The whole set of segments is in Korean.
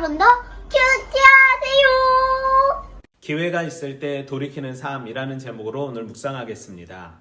번 더 큐티하세요. 기회가 있을 때 돌이키는 삶이라는 제목으로 오늘 묵상하겠습니다.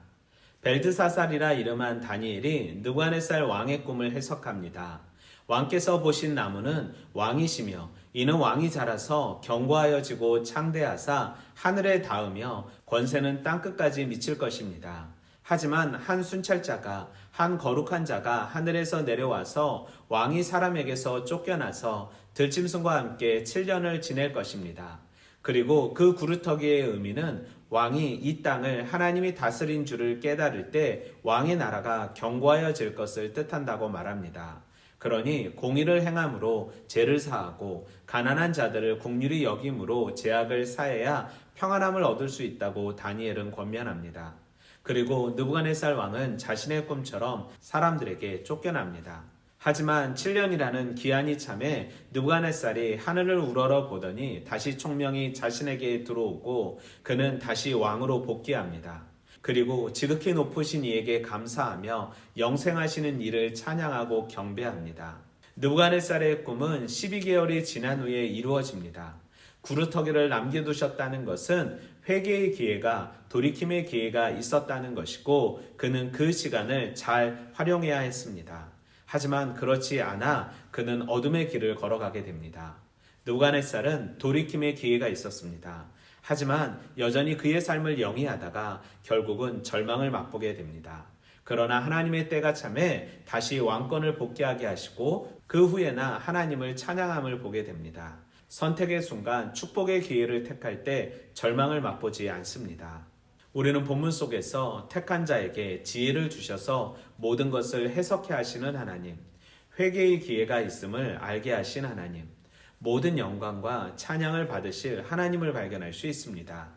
벨드사살이라 이름한 다니엘이 느부갓네살 왕의 꿈을 해석합니다. 왕께서 보신 나무는 왕이시며 이는 왕이 자라서 견고하여지고 창대하사 하늘에 닿으며 권세는 땅끝까지 미칠 것입니다. 하지만 한 순찰자가 한 거룩한 자가 하늘에서 내려와서 왕이 사람에게서 쫓겨나서 들짐승과 함께 7년을 지낼 것입니다. 그리고 그 구루터기의 의미는 왕이 이 땅을 하나님이 다스린 줄을 깨달을 때 왕의 나라가 견고하여질 것을 뜻한다고 말합니다. 그러니 공의를 행함으로 죄를 사하고 가난한 자들을 긍휼히 여김으로 죄악을 사해야 평안함을 얻을 수 있다고 다니엘은 권면합니다. 그리고 느부갓네살 왕은 자신의 꿈처럼 사람들에게 쫓겨납니다. 하지만 7년이라는 기한이 참에 느부갓네살이 하늘을 우러러 보더니 다시 총명이 자신에게 들어오고 그는 다시 왕으로 복귀합니다. 그리고 지극히 높으신 이에게 감사하며 영생하시는 이를 찬양하고 경배합니다. 느부갓네살의 꿈은 12개월이 지난 후에 이루어집니다. 구루터기를 남겨두셨다는 것은 회개의 기회가, 돌이킴의 기회가 있었다는 것이고 그는 그 시간을 잘 활용해야 했습니다. 하지만 그렇지 않아 그는 어둠의 길을 걸어가게 됩니다. 느부갓네살은 돌이킴의 기회가 있었습니다. 하지만 여전히 그의 삶을 영위하다가 결국은 절망을 맛보게 됩니다. 그러나 하나님의 때가 참에 다시 왕권을 복귀하게 하시고 그 후에나 하나님을 찬양함을 보게 됩니다. 선택의 순간 축복의 기회를 택할 때 절망을 맛보지 않습니다. 우리는 본문 속에서 택한 자에게 지혜를 주셔서 모든 것을 해석해 하시는 하나님, 회개의 기회가 있음을 알게 하신 하나님, 모든 영광과 찬양을 받으실 하나님을 발견할 수 있습니다.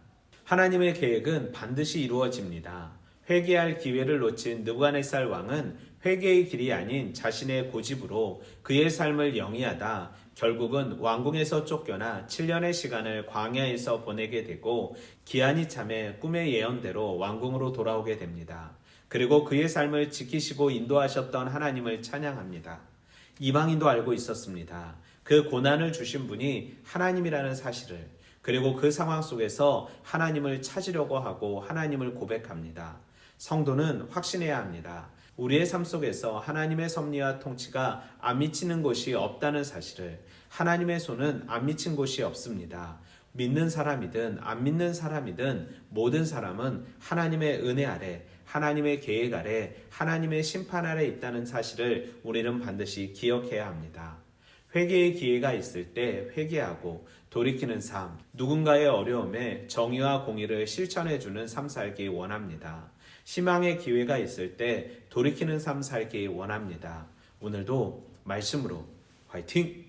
하나님의 계획은 반드시 이루어집니다. 회개할 기회를 놓친 느부갓네살 왕은 회개의 길이 아닌 자신의 고집으로 그의 삶을 영위하다 결국은 왕궁에서 쫓겨나 7년의 시간을 광야에서 보내게 되고 기한이 참에 꿈의 예언대로 왕궁으로 돌아오게 됩니다. 그리고 그의 삶을 지키시고 인도하셨던 하나님을 찬양합니다. 이방인도 알고 있었습니다. 그 고난을 주신 분이 하나님이라는 사실을, 그리고 그 상황 속에서 하나님을 찾으려고 하고 하나님을 고백합니다. 성도는 확신해야 합니다. 우리의 삶 속에서 하나님의 섭리와 통치가 안 미치는 곳이 없다는 사실을, 하나님의 손은 안 미친 곳이 없습니다. 믿는 사람이든 안 믿는 사람이든 모든 사람은 하나님의 은혜 아래, 하나님의 계획 아래, 하나님의 심판 아래 있다는 사실을 우리는 반드시 기억해야 합니다. 회개의 기회가 있을 때 회개하고 돌이키는 삶, 누군가의 어려움에 정의와 공의를 실천해주는 삶 살기 원합니다. 희망의 기회가 있을 때 돌이키는 삶 살기 원합니다. 오늘도 말씀으로 화이팅!